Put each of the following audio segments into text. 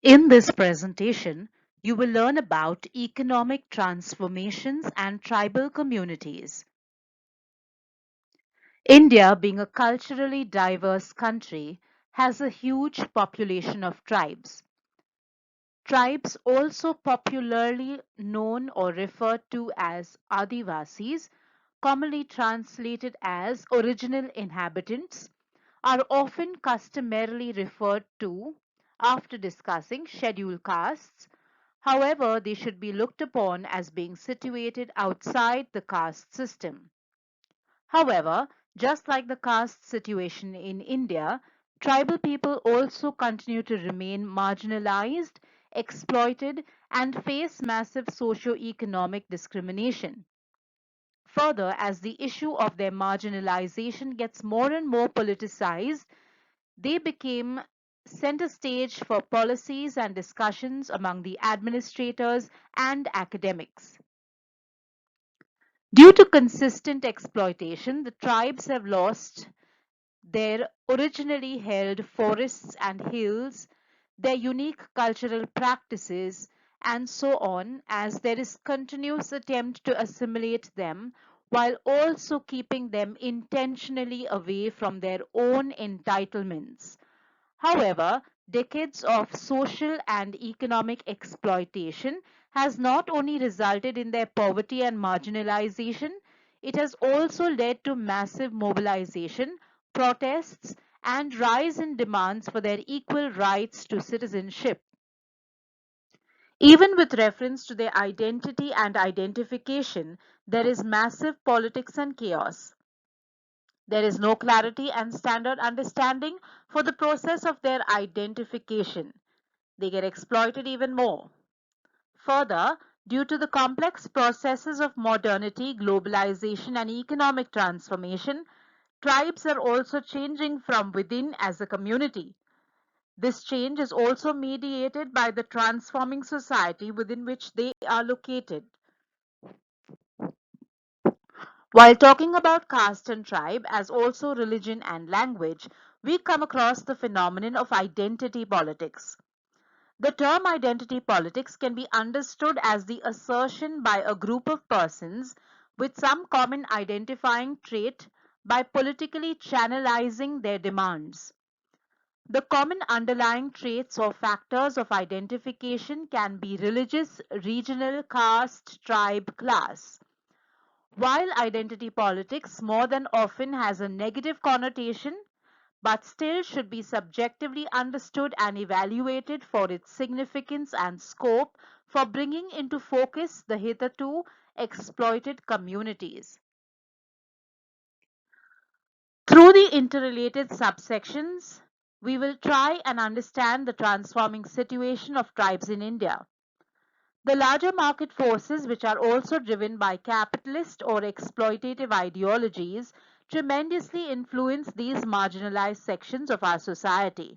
In this presentation, you will learn about economic transformations and tribal communities. India, being a culturally diverse country, has a huge population of tribes. Tribes, also popularly known or referred to as Adivasis, commonly translated as original inhabitants, are often customarily referred to after discussing scheduled castes. However, they should be looked upon as being situated outside the caste system. However, just like the caste situation in India, tribal people also continue to remain marginalized, exploited, and face massive socio-economic discrimination. Further, as the issue of their marginalization gets more and more politicized, they became center stage for policies and discussions among the administrators and academics. Due to consistent exploitation, the tribes have lost their originally held forests and hills, their unique cultural practices, and so on, as there is continuous attempt to assimilate them while also keeping them intentionally away from their own entitlements. However, decades of social and economic exploitation has not only resulted in their poverty and marginalization, it has also led to massive mobilization, protests, and rise in demands for their equal rights to citizenship. Even with reference to their identity and identification, there is massive politics and chaos. There is no clarity and standard understanding for the process of their identification. They get exploited even more. Further, due to the complex processes of modernity, globalization, and economic transformation, tribes are also changing from within as a community. This change is also mediated by the transforming society within which they are located. While talking about caste and tribe as also religion and language, we come across the phenomenon of identity politics. The term identity politics can be understood as the assertion by a group of persons with some common identifying trait by politically channelizing their demands. The common underlying traits or factors of identification can be religious, regional, caste, tribe, class. While identity politics more than often has a negative connotation, but still should be subjectively understood and evaluated for its significance and scope for bringing into focus the hitherto exploited communities. Through the interrelated subsections, we will try and understand the transforming situation of tribes in India. The larger market forces, which are also driven by capitalist or exploitative ideologies, tremendously influence these marginalized sections of our society.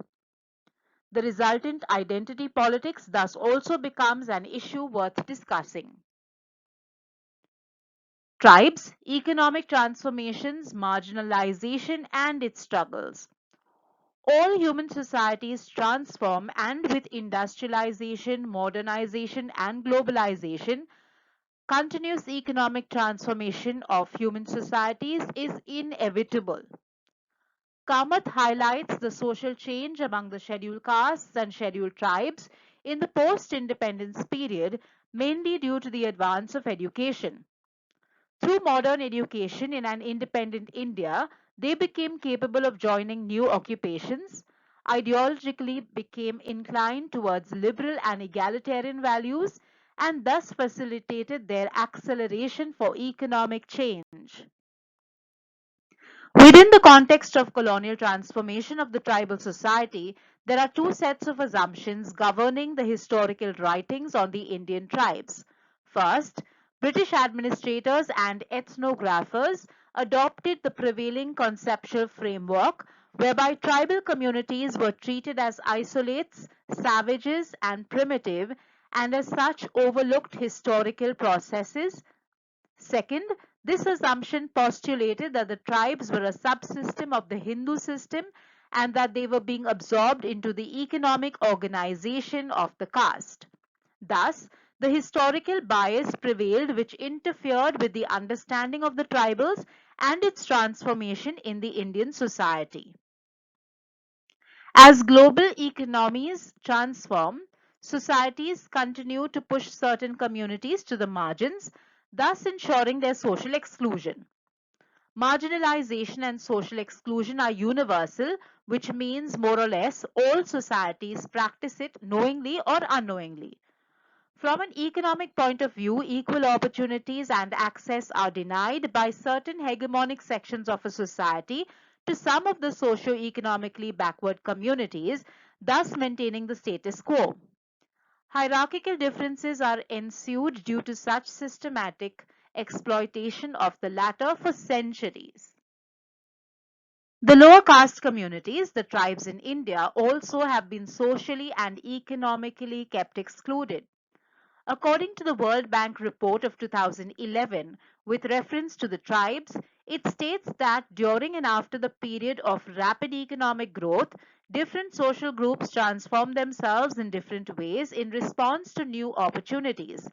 The resultant identity politics thus also becomes an issue worth discussing. Tribes, economic transformations, marginalization, and its struggles. All human societies transform, and with industrialization, modernization, and globalization, continuous economic transformation of human societies is inevitable. Kamath highlights the social change among the scheduled castes and scheduled tribes in the post-independence period, mainly due to the advance of education. Through modern education in an independent India, they became capable of joining new occupations, ideologically became inclined towards liberal and egalitarian values, and thus facilitated their acceleration for economic change. Within the context of colonial transformation of the tribal society, there are two sets of assumptions governing the historical writings on the Indian tribes. First, British administrators and ethnographers adopted the prevailing conceptual framework whereby tribal communities were treated as isolates, savages, and primitive, and as such overlooked historical processes. Second, this assumption postulated that the tribes were a subsystem of the Hindu system and that they were being absorbed into the economic organization of the caste. Thus, the historical bias prevailed which interfered with the understanding of the tribals and its transformation in the Indian society. As global economies transform, societies continue to push certain communities to the margins, thus ensuring their social exclusion. Marginalization and social exclusion are universal, which means more or less all societies practice it knowingly or unknowingly. From an economic point of view, equal opportunities and access are denied by certain hegemonic sections of a society to some of the socio-economically backward communities, thus maintaining the status quo. Hierarchical differences are ensued due to such systematic exploitation of the latter for centuries. The lower caste communities, the tribes in India, also have been socially and economically kept excluded. According to the World Bank report of 2011, with reference to the tribes, it states that during and after the period of rapid economic growth, different social groups transform themselves in different ways in response to new opportunities.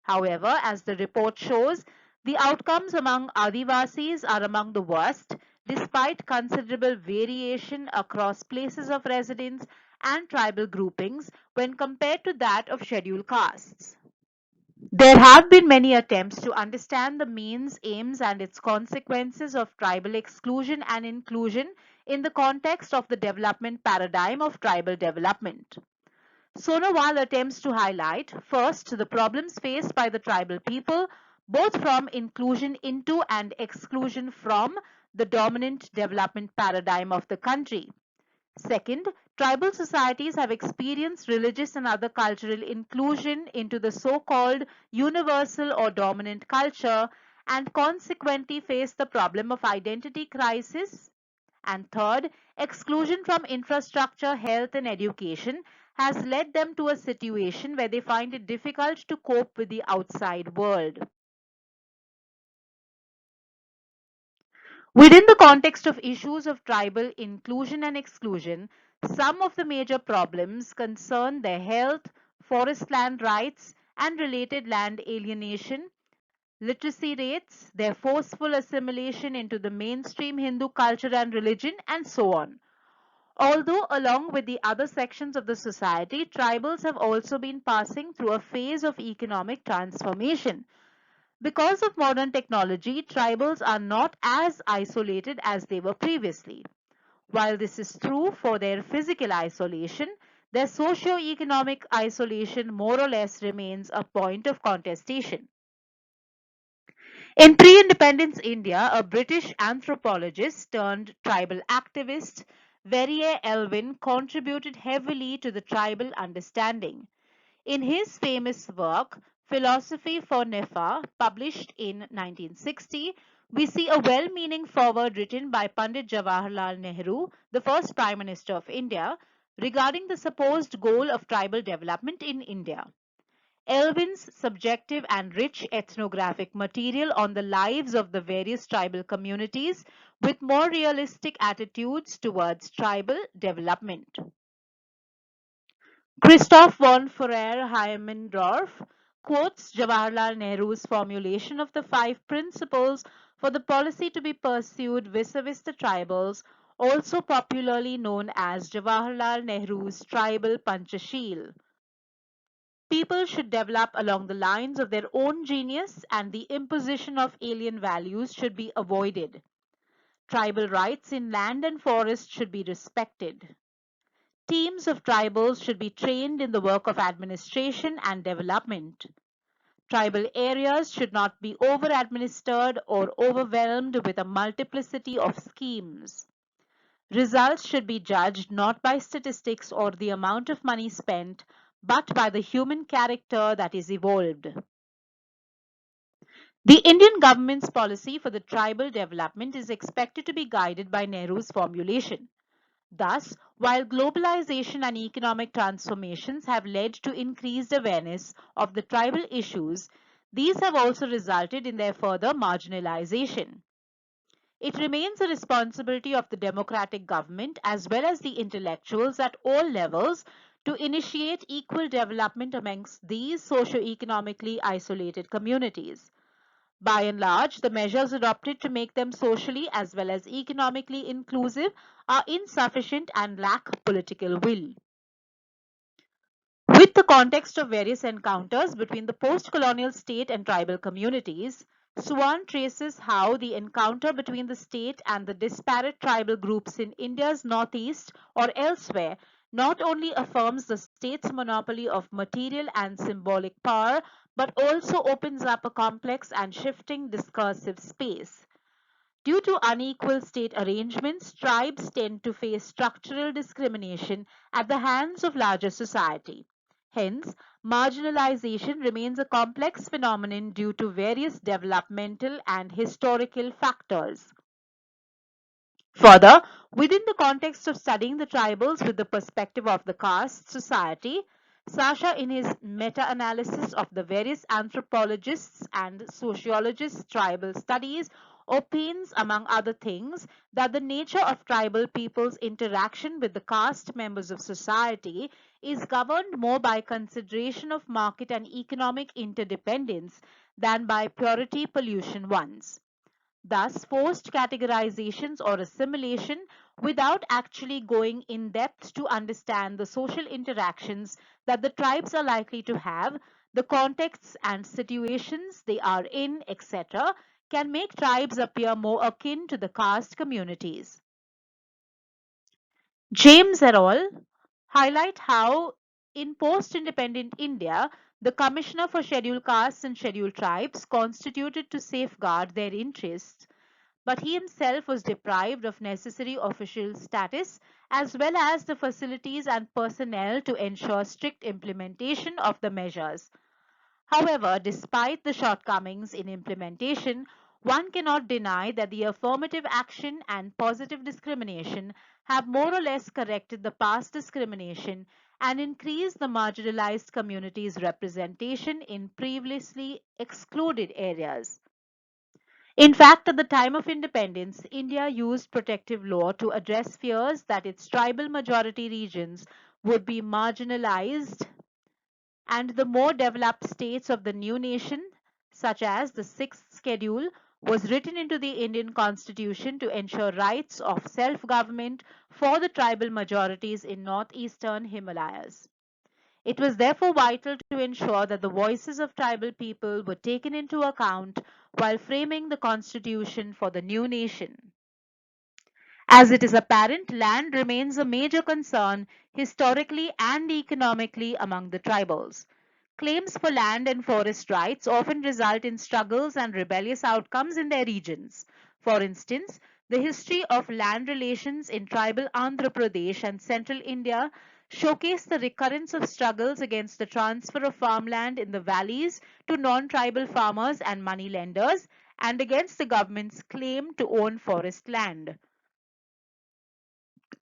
However, as the report shows, the outcomes among Adivasis are among the worst, despite considerable variation across places of residence and tribal groupings when compared to that of scheduled castes. There have been many attempts to understand the means, aims, and its consequences of tribal exclusion and inclusion in the context of the development paradigm of tribal development. Sonowal attempts to highlight, first, the problems faced by the tribal people, both from inclusion into and exclusion from the dominant development paradigm of the country. Second, tribal societies have experienced religious and other cultural inclusion into the so-called universal or dominant culture and consequently face the problem of identity crisis. And third, exclusion from infrastructure, health, and education has led them to a situation where they find it difficult to cope with the outside world. Within the context of issues of tribal inclusion and exclusion, some of the major problems concern their health, forest land rights, and related land alienation, literacy rates, their forceful assimilation into the mainstream Hindu culture and religion, and so on. Although, along with the other sections of the society, tribals have also been passing through a phase of economic transformation. Because of modern technology, tribals are not as isolated as they were previously. While this is true for their physical isolation, their socio-economic isolation more or less remains a point of contestation. In pre-independence India, a British anthropologist turned tribal activist, Verrier Elwin, contributed heavily to the tribal understanding. In his famous work, Philosophy for Nefa, published in 1960, we see a well-meaning foreword written by Pandit Jawaharlal Nehru, the first Prime Minister of India, regarding the supposed goal of tribal development in India. Elwin's subjective and rich ethnographic material on the lives of the various tribal communities with more realistic attitudes towards tribal development. Christoph von Fourier-Heimendorff quotes Jawaharlal Nehru's formulation of the five principles for the policy to be pursued vis-a-vis the tribals, also popularly known as Jawaharlal Nehru's Tribal Panchashil. People should develop along the lines of their own genius and the imposition of alien values should be avoided. Tribal rights in land and forest should be respected. Teams of tribals should be trained in the work of administration and development. Tribal areas should not be over-administered or overwhelmed with a multiplicity of schemes. Results should be judged not by statistics or the amount of money spent, but by the human character that is evolved. The Indian government's policy for the tribal development is expected to be guided by Nehru's formulation. Thus, while globalization and economic transformations have led to increased awareness of the tribal issues, these have also resulted in their further marginalization. It remains a responsibility of the democratic government as well as the intellectuals at all levels to initiate equal development amongst these socio-economically isolated communities. By and large, the measures adopted to make them socially as well as economically inclusive are insufficient and lack political will. With the context of various encounters between the post-colonial state and tribal communities, Swan traces how the encounter between the state and the disparate tribal groups in India's northeast or elsewhere not only affirms the state's monopoly of material and symbolic power, but also opens up a complex and shifting discursive space. Due to unequal state arrangements, tribes tend to face structural discrimination at the hands of larger society. Hence, marginalization remains a complex phenomenon due to various developmental and historical factors. Further, within the context of studying the tribals with the perspective of the caste society, Sasha, in his meta analysis of the various anthropologists and sociologists' tribal studies, opines, among other things, that the nature of tribal people's interaction with the caste members of society is governed more by consideration of market and economic interdependence than by purity pollution ones. Thus, forced categorizations or assimilation without actually going in depth to understand the social interactions that the tribes are likely to have, the contexts and situations they are in, etc., can make tribes appear more akin to the caste communities. James et al. Highlight how, in post independent India, the Commissioner for Scheduled Castes and Scheduled Tribes constituted to safeguard their interests, but he himself was deprived of necessary official status as well as the facilities and personnel to ensure strict implementation of the measures. However, despite the shortcomings in implementation, one cannot deny that the affirmative action and positive discrimination have more or less corrected the past discrimination and increased the marginalized communities' representation in previously excluded areas. In fact, at the time of independence, India used protective law to address fears that its tribal majority regions would be marginalized, and the more developed states of the new nation, such as the sixth schedule, was written into the Indian constitution to ensure rights of self-government for the tribal majorities in northeastern Himalayas. It was therefore vital to ensure that the voices of tribal people were taken into account while framing the constitution for the new nation. As it is apparent, land remains a major concern historically and economically among the tribals. Claims for land and forest rights often result in struggles and rebellious outcomes in their regions. For instance, the history of land relations in tribal Andhra Pradesh and central India showcase the recurrence of struggles against the transfer of farmland in the valleys to non-tribal farmers and moneylenders, and against the government's claim to own forest land.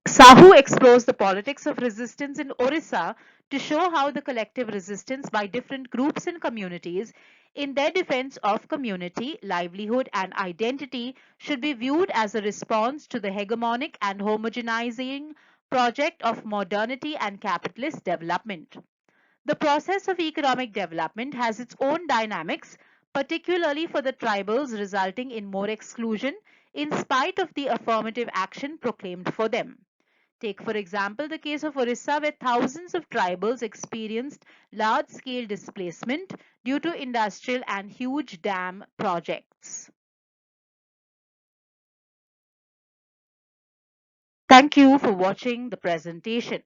Sahu explores the politics of resistance in Orissa to show how the collective resistance by different groups and communities in their defense of community, livelihood, and identity should be viewed as a response to the hegemonic and homogenizing project of modernity and capitalist development. The process of economic development has its own dynamics, particularly for the tribals, resulting in more exclusion in spite of the affirmative action proclaimed for them. Take, for example, the case of Orissa, where thousands of tribals experienced large scale displacement due to industrial and huge dam projects. Thank you for watching the presentation.